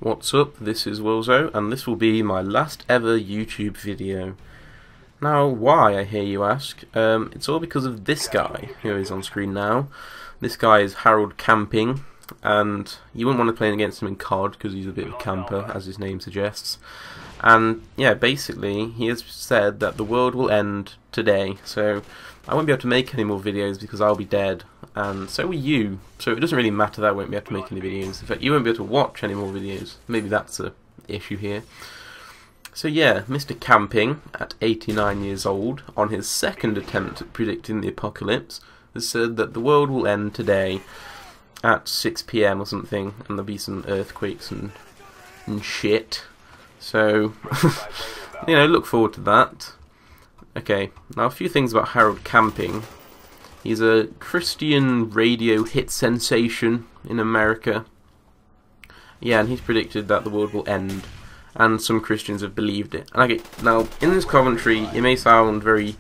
What's up, this is Wilzo, and this will be my last ever YouTube video. Now, why, I hear you ask? It's all because of this guy, who is on screen now. This guy is Harold Camping, and you wouldn't want to play against him in COD, because he's a bit of a camper, as his name suggests. And, yeah, basically, he has said that the world will end today, so I won't be able to make any more videos because I'll be dead, and so will you, so it doesn't really matter that I won't be able to make any videos. In fact, you won't be able to watch any more videos. Maybe that's the issue here. So yeah, Mr. Camping, at 89 years old, on his second attempt at predicting the apocalypse, has said that the world will end today at 6 PM or something, and there'll be some earthquakes and shit. So, you know, look forward to that. Okay, now a few things about Harold Camping. He's a Christian radio hit sensation in America. Yeah, and he's predicted that the world will end, and some Christians have believed it. And okay, now, in this commentary, it may sound very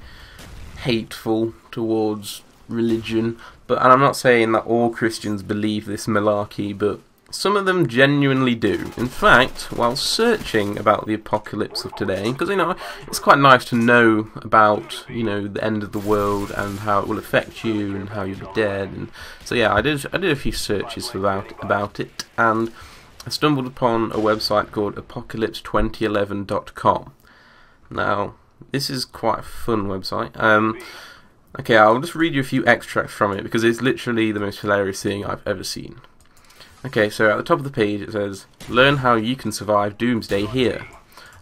hateful towards religion, and I'm not saying that all Christians believe this malarkey, but some of them genuinely do. In fact, while searching about the apocalypse of today, because, you know, it's quite nice to know about, you know, the end of the world and how it will affect you and how you'll be dead. And so yeah, I did a few searches about it, and I stumbled upon a website called apocalypse2011.com. Now, this is quite a fun website. Okay, I'll just read you a few extracts from it because it's literally the most hilarious thing I've ever seen. Okay, so at the top of the page it says, learn how you can survive doomsday here.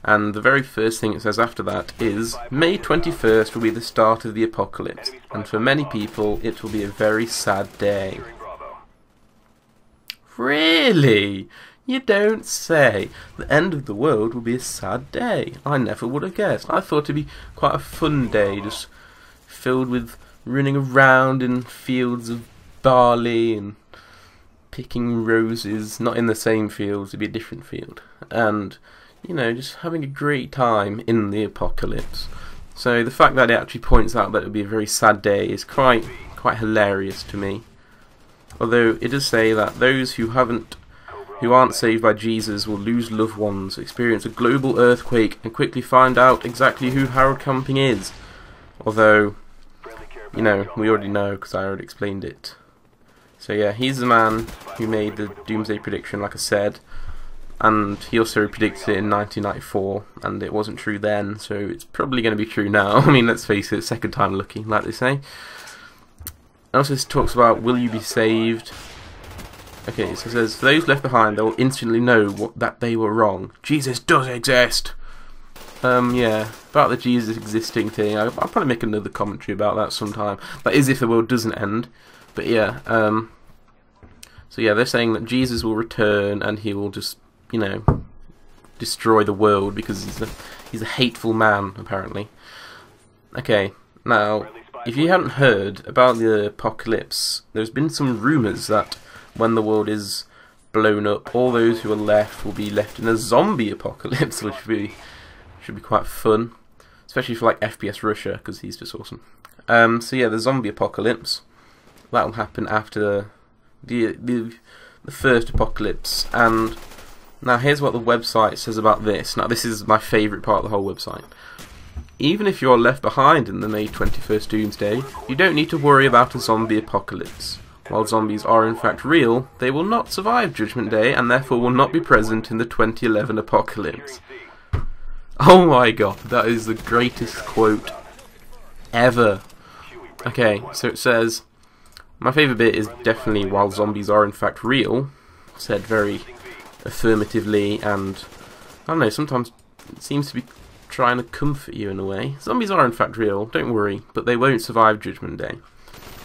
And the very first thing it says after that is, May 21st will be the start of the apocalypse, and for many people it will be a very sad day. Really? You don't say. The end of the world will be a sad day. I never would have guessed. I thought it'd be quite a fun day, just filled with running around in fields of barley and picking roses, not in the same field, it'd be a different field, and, you know, just having a great time in the apocalypse. So the fact that it actually points out that it would be a very sad day is quite hilarious to me. Although it does say that those who aren't saved by Jesus will lose loved ones, experience a global earthquake, and quickly find out exactly who Harold Camping is. Although, you know, we already know because I already explained it. So yeah, he's the man who made the doomsday prediction, like I said, and he also predicted it in 1994, and it wasn't true then, so it's probably going to be true now. I mean, let's face it, second time lucky, like they say. And also, this talks about, will you be saved? Okay, so it says, for those left behind, they will instantly know that they were wrong. Jesus does exist! Yeah, about the Jesus existing thing, I'll probably make another commentary about that sometime. That is if the world doesn't end. But yeah, so yeah, they're saying that Jesus will return and he will just, you know, destroy the world because he's a hateful man, apparently. Okay, now, if you hadn't heard about the apocalypse, there's been some rumours that when the world is blown up, all those who are left will be left in a zombie apocalypse, which should be quite fun, especially for like FPS Russia, because he's just awesome. So yeah, the zombie apocalypse. That will happen after the first apocalypse. And now here's what the website says about this. Now this is my favourite part of the whole website. Even if you're left behind in the May 21st doomsday, you don't need to worry about a zombie apocalypse. While zombies are in fact real, they will not survive Judgment Day and therefore will not be present in the 2011 apocalypse. Oh my god, that is the greatest quote ever. Okay, so it says, my favourite bit is definitely while zombies are in fact real, said very affirmatively, and I don't know, sometimes it seems to be trying to comfort you in a way. Zombies are in fact real, don't worry, but they won't survive Judgment Day.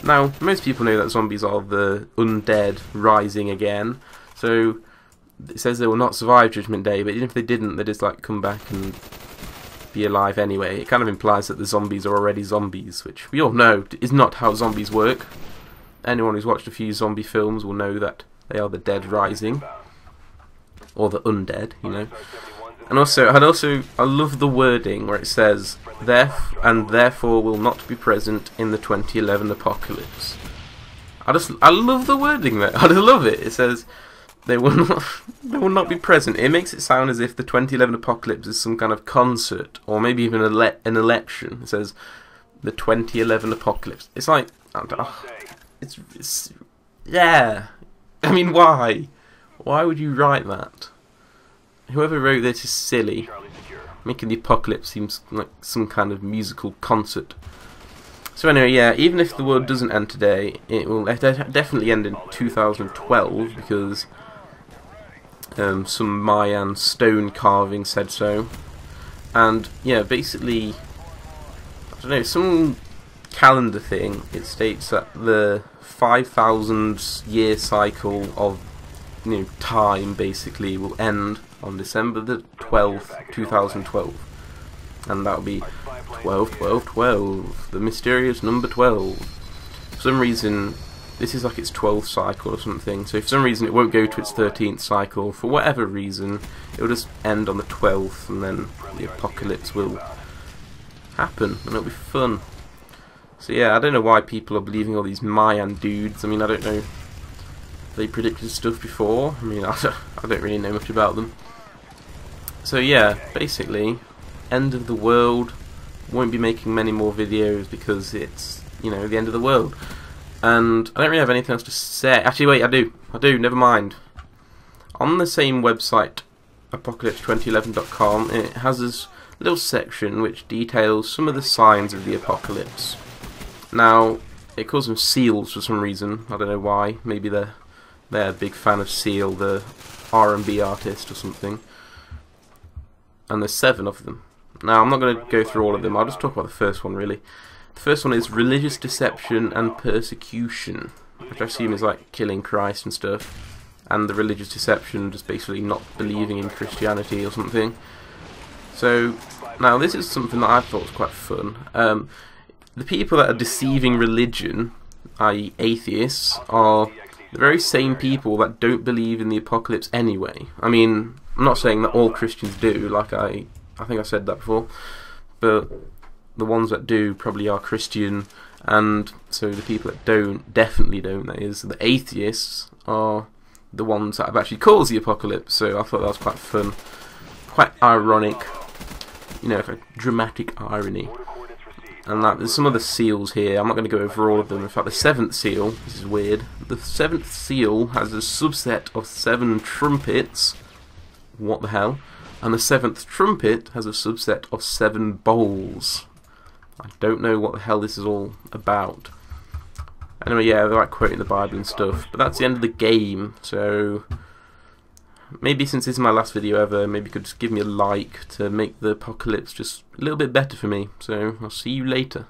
Now, most people know that zombies are the undead rising again, so it says they will not survive Judgment Day, but even if they didn't, they'd just like come back and be alive anyway. It kind of implies that the zombies are already zombies, which we all know is not how zombies work. Anyone who's watched a few zombie films will know that they are the dead rising, or the undead, you know. And also, I love the wording where it says, therefore will not be present in the 2011 apocalypse. I love the wording there. I just love it. It says, they will not they will not be present. It makes it sound as if the 2011 apocalypse is some kind of concert, or maybe even an election. It says the 2011 apocalypse. It's like, it's yeah. I mean, why? Why would you write that? Whoever wrote this is silly, making the apocalypse seems like some kind of musical concert. So anyway, yeah, even if the world doesn't end today, it will definitely end in 2012, because some Mayan stone carving said so. And yeah, basically, I don't know, some calendar thing, it states that the 5,000 year cycle of time basically will end on December the 12th, 2012. And that'll be 12, 12, 12, the mysterious number 12. For some reason, this is like its 12th cycle or something, so for some reason it won't go to its 13th cycle. For whatever reason, it will just end on the 12th, and then the apocalypse will happen, and it'll be fun. So yeah, I don't know why people are believing all these Mayan dudes. I mean, I don't know if they predicted stuff before. I mean, I don't really know much about them. So yeah, basically, end of the world. Won't be making many more videos because it's, the end of the world. And I don't really have anything else to say. Actually, wait, I do, never mind. On the same website, apocalypse2011.com, it has this little section which details some of the signs of the apocalypse. Now, it calls them seals for some reason. I don't know why. Maybe they're a big fan of Seal, the R&B artist or something. And there's 7 of them. Now, I'm not going to go through all of them. I'll just talk about the first one, really. The first one is religious deception and persecution, which I assume is like killing Christ and stuff. And the religious deception, just basically not believing in Christianity or something. So, now this is something that I thought was quite fun. The people that are deceiving religion, i.e. atheists, are the very same people that don't believe in the apocalypse anyway. I mean, I'm not saying that all Christians do, like I think I said that before, but the ones that do probably are Christian, and so the people that don't, definitely don't, that is, the atheists are the ones that have actually caused the apocalypse. So I thought that was quite fun, quite ironic, a dramatic irony. And that there's some other seals here. I'm not going to go over all of them. In fact, the 7th seal, this is weird, the 7th seal has a subset of 7 trumpets. What the hell? And the 7th trumpet has a subset of 7 bowls. I don't know what the hell this is all about. Anyway, yeah, they're like quoting the Bible and stuff, but that's the end of the game. So maybe since this is my last video ever, maybe you could just give me a like to make the apocalypse just a little bit better for me. So I'll see you later.